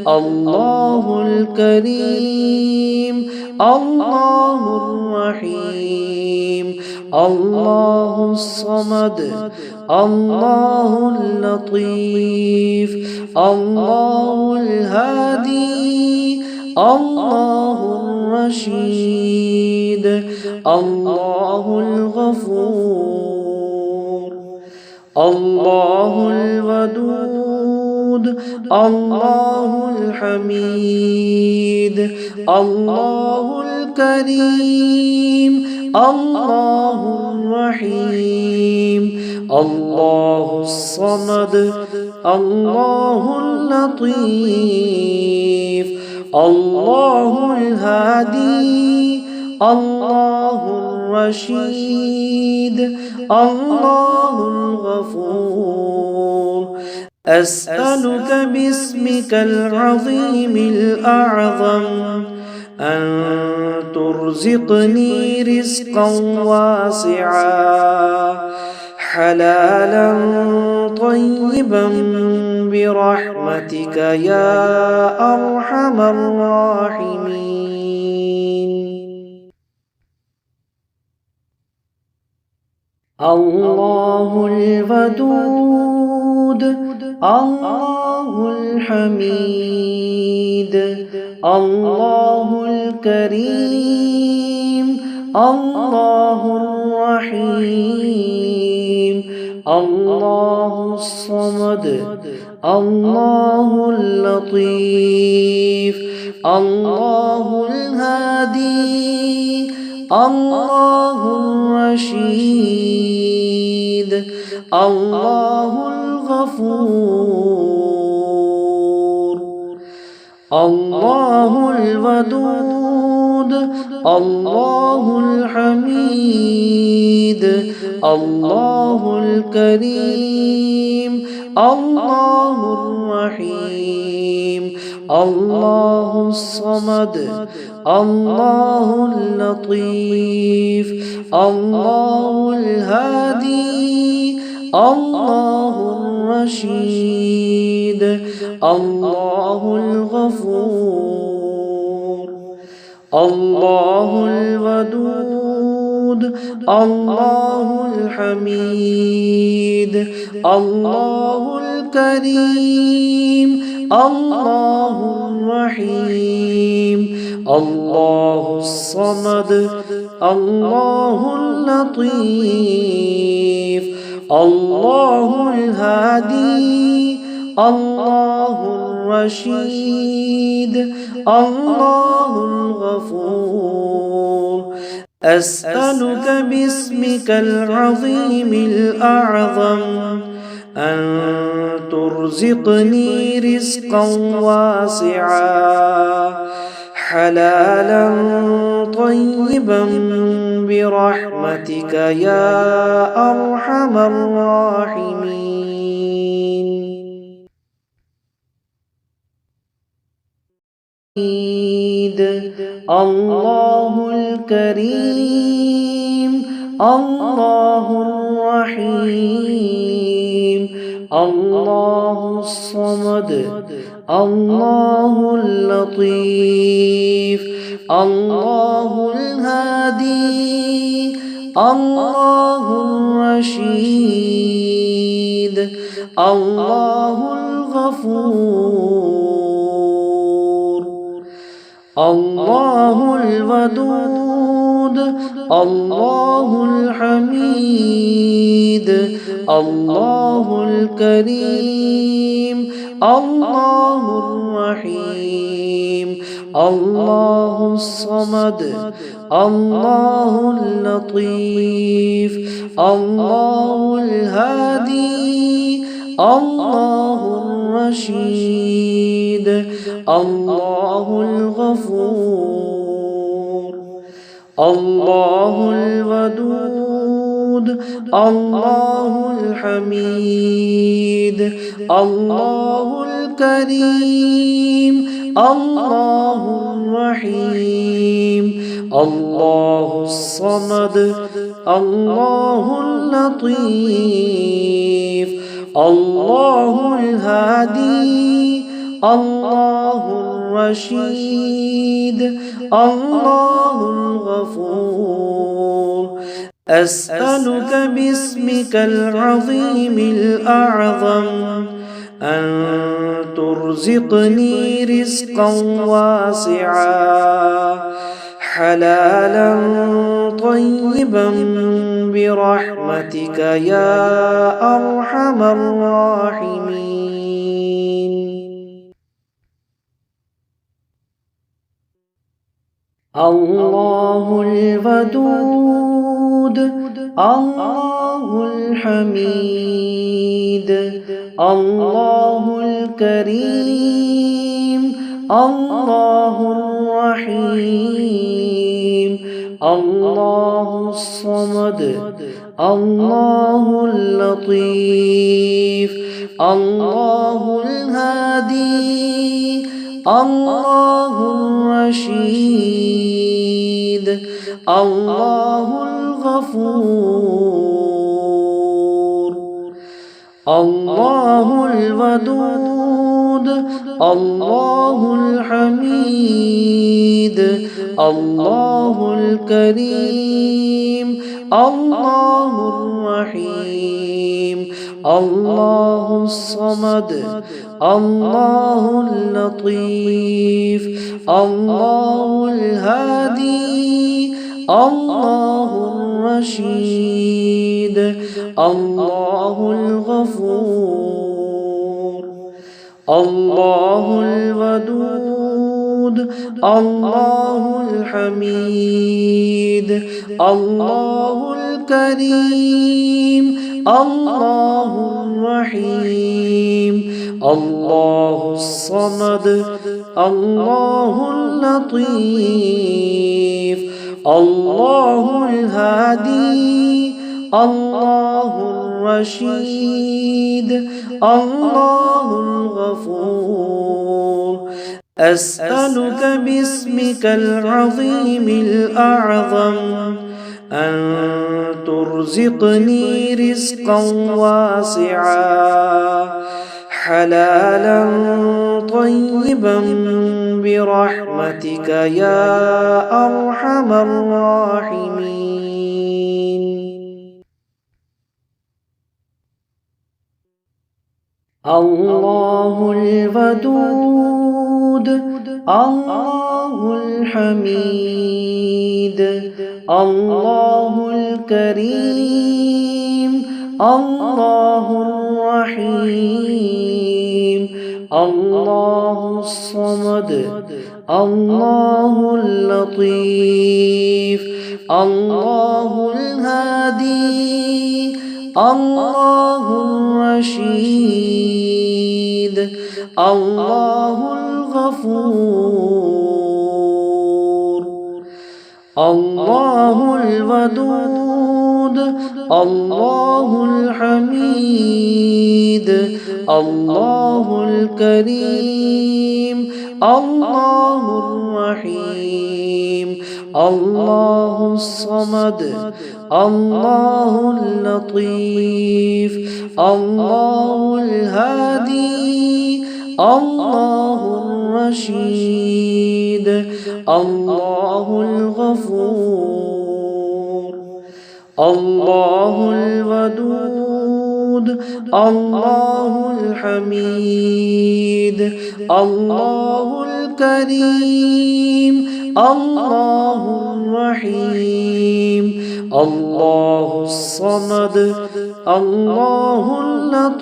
الله الكريم الله الرحيم الله الصمد الله اللطيف الله الهادي الله الرشيد الله الغفور الله الودود الله الحميد الله الكريم الله الرحيم الله الصمد الله اللطيف الله الهادي الله الرشيد الله الغفور أسألك باسمك العظيم الأعظم أن ترزقني رزقا واسعا حلالا طيبا برحمتك يا أرحم الراحمين. الله الودود الله الحميد الله الكريم الله الرحيم الله الصمد الله اللطيف الله الهادي الله الرشيد الله الغفور الله الودود الله الحميد الله الكريم الله الرحيم الله الصمد الله اللطيف الله الهادي الله الرشيد الله الغفور الله الودود الله الحميد الله الكريم الله الرحيم الله الصمد الله اللطيف الله الهادي الله الرشيد الله الغفور أسألك باسمك العظيم الأعظم أن ترزقني رزقا واسعا حلالا طيبا برحمتك يا أرحم الراحمين. الله الكريم الله الرحيم الله الصمد الله اللطيف الله الهادي الله الرشيد الله الغفور الله الودود الله الحميد الله الكريم الله الرحيم الله الصمد الله اللطيف الله الهادي الله الرشيد الله الغفور الله الودود الله الحميد الله الكريم الله الرحيم الله الصمد الله اللطيف الله الهادي الله الرشيد الله الغفور أسألك باسمك العظيم الأعظم أن ترزقني رزقا واسعا حلالا طيبا برحمتك يا أرحم الراحمين. الله الودود الله الحميد الله الكريم الله الرحيم الله الصمد الله اللطيف الله الهادي الله الرشيد الله الغفور الله الودود الله الحميد الله الكريم الله الرحيم الله الصمد الله اللطيف الله الهادي الله الرشيد الله الغفور الله الودود الله الحميد الله الكريم الله الرحيم الله الصمد الله اللطيف الله الهادي الله الرشيد الله الغفور أسألك باسمك العظيم الأعظم أن ترزقني رزقا واسعا حلالا طيبا برحمتك يا أرحم الراحمين. الله الودود الله الحميد الله الكريم الله الرحيم الله الصمد الله اللطيف الله الهادي الله الرشيد الله الغفور الله الودود الله الحميد الله الكريم الله الرحيم الله الصمد الله اللطيف الله الهادي الله الرشيد الله الغفور الله الودود الله الحميد الله الكريم الله الرحيم الله الصمد الله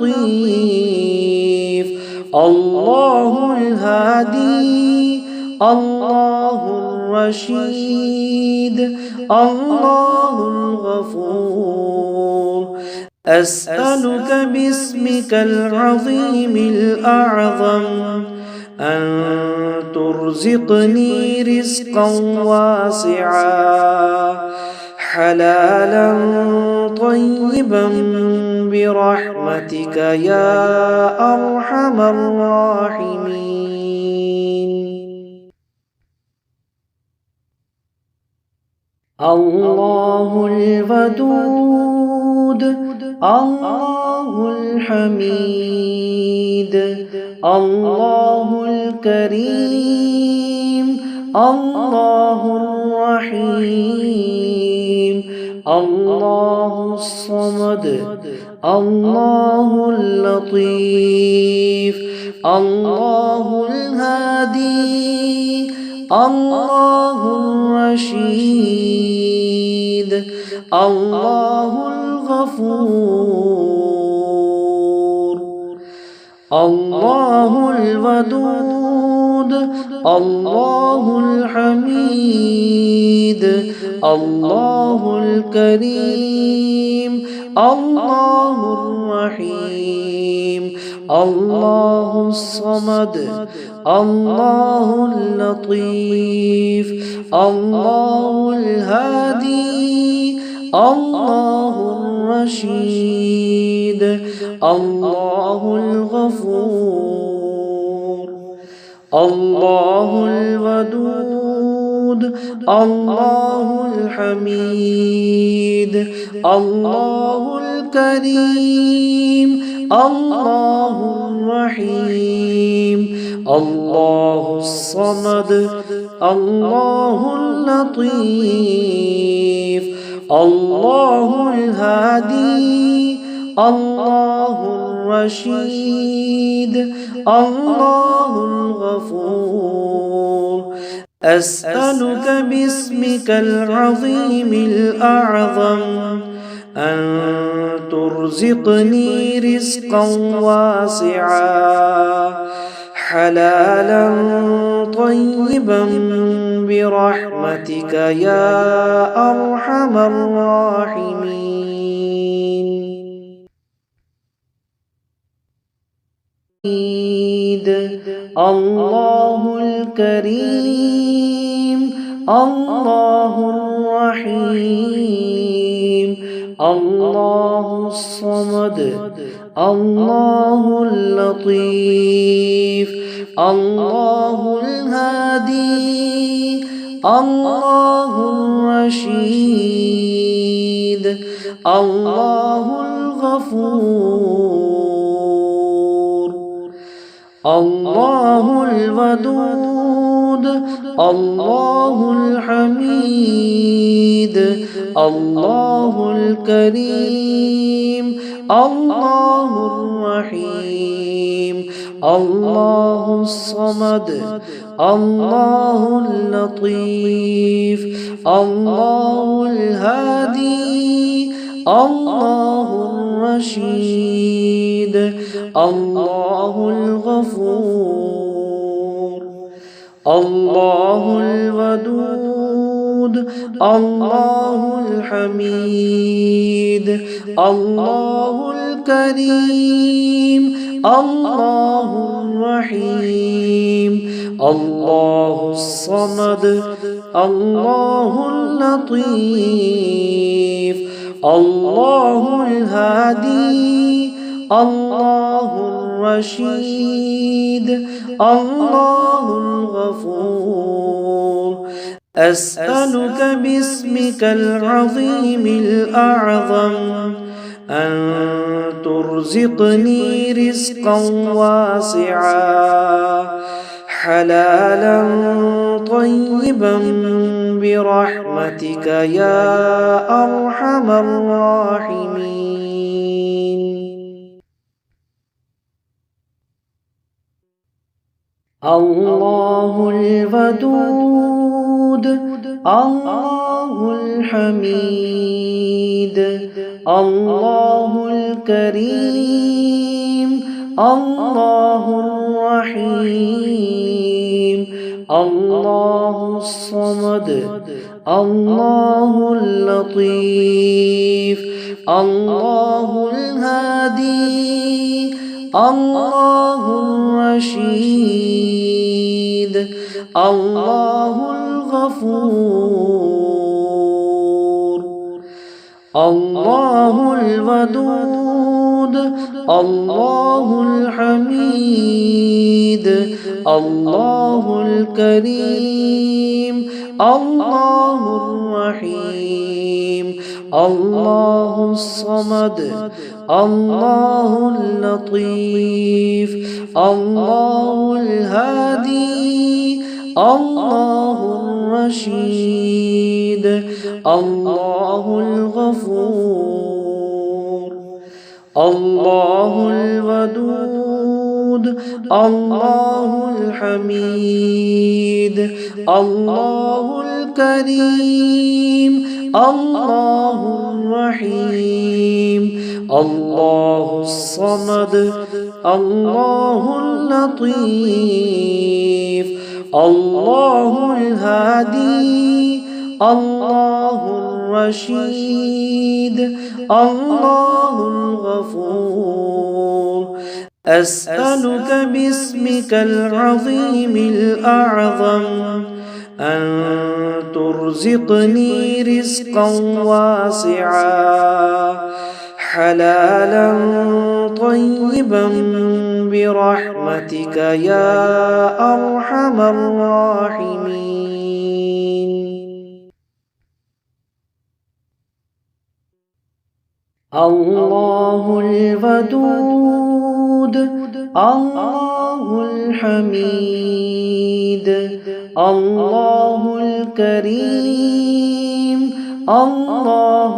اللطيف الله الهادي الله الرشيد الله الغفور أسألك باسمك العظيم الأعظم أن ترزقني رزقا واسعا حلالا طيبا برحمتك يا أرحم الراحمين. الله الودود الله الحميد الله الكريم الله الرحيم الله الصمد الله اللطيف الله الهادي الله الرشيد الله الغفور الله الودود الله الحميد الله الكريم الله الرحيم الله الصمد الله اللطيف الله الهادي الله الرشيد الله الغفور الله الودود الله الحميد الله الكريم الله الرحيم الله الصمد الله اللطيف الله الهادي الله الرشيد الله الغفور أسألك باسمك العظيم الأعظم أن ترزقني رزقا واسعا حلالا طيبا برحمتك يا أرحم الراحمين. الله الكريم الله الرحيم الله الصمد الله اللطيف الله الهادي الله الرشيد الله الغفور الله الودود الله الحميد الله الكريم الله الرحيم الله الصمد الله اللطيف الله الهادي الله الرشيد الله الغفور الله الودود الله الحميد الله الكريم الله الرحيم الله الصمد الله اللطيف الله الهادي الله الرشيد الله الغفور أسألك باسمك العظيم الأعظم أن ترزقني رزقا واسعا حلالا طيبا برحمتك يا أرحم الراحمين. الله الودود الله الحميد الله الكريم الله الرحيم الله الصمد الله اللطيف الله الهادي الله الرشيد الله الغفور الله الودود الله الحميد الله الكريم الله الرحيم الله الصمد الله اللطيف الله الهادي الله الرشيد الله الغفور الله الودود الله الحميد الله الكريم الله الرحيم الله الصمد الله اللطيف الله الهادي الله الرشيد الله الغفور أسألك باسمك العظيم الأعظم أن ترزقني رزقا واسعا حلالا طيبا برحمتك يا أرحم الراحمين. الله الودود الله الحميد الله الكريم الله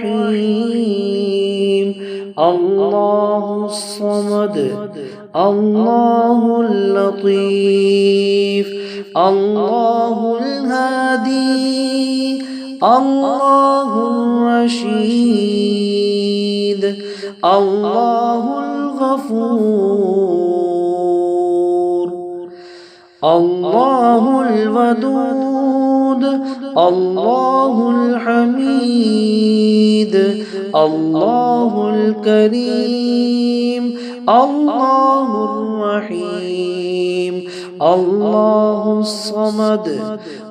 الرحيم الله الصمد الله اللطيف الله الهادي الله الرشيد الله الغفور الله الودود الله الحميد الله الكريم الله الرحيم الله الصمد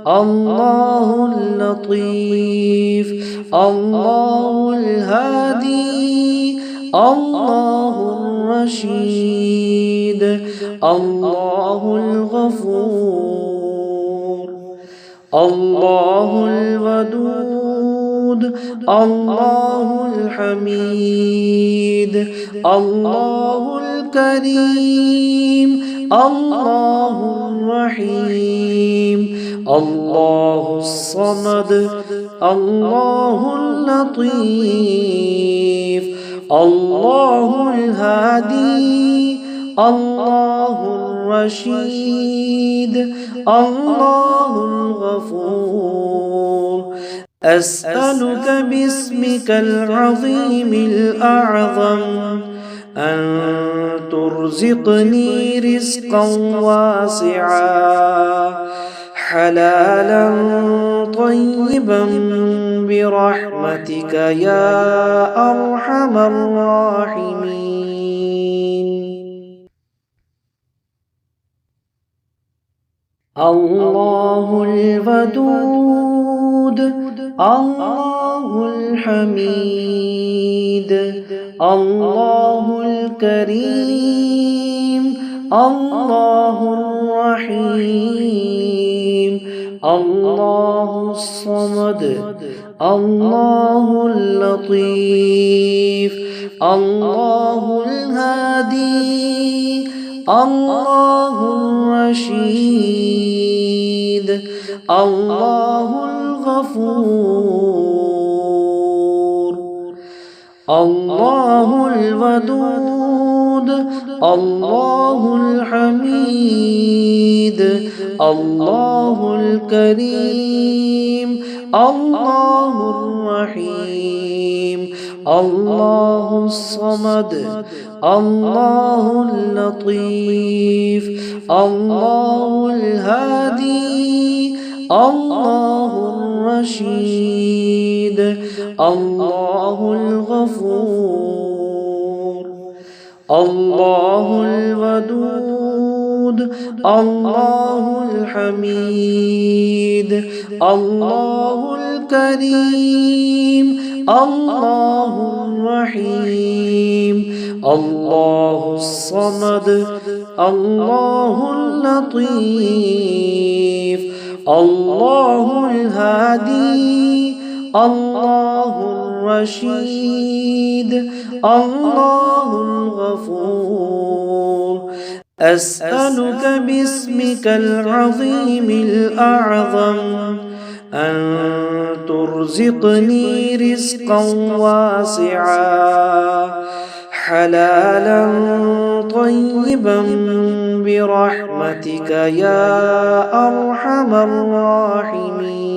الله اللطيف الله الهادي الله الرشيد الله الغفور الله الودود الله الحميد الله الكريم الله الرحيم الله الصمد الله اللطيف الله الهادي الله الرشيد الله الغفور أسألك باسمك العظيم الأعظم أن ترزقني رزقا واسعا حلالا طيبا برحمتك يا أرحم الراحمين. الله الودود الله الحميد الله الكريم الله الرحيم الله الصمد الله اللطيف الله الهادي الله الرشيد الله الغفور الله الودود الله الحميد الله الكريم الله الرحيم الله الصمد الله اللطيف الله الهادي الله الرشيد الله الغفور الله الودود الله الحميد الله الكريم الله الرحيم الله الصمد الله اللطيف الله الهادي الله الرشيد الله الغفور أسألك باسمك العظيم الأعظم أن ترزقني رزقا واسعا حلالا طيبا برحمتك يا أرحم الراحمين.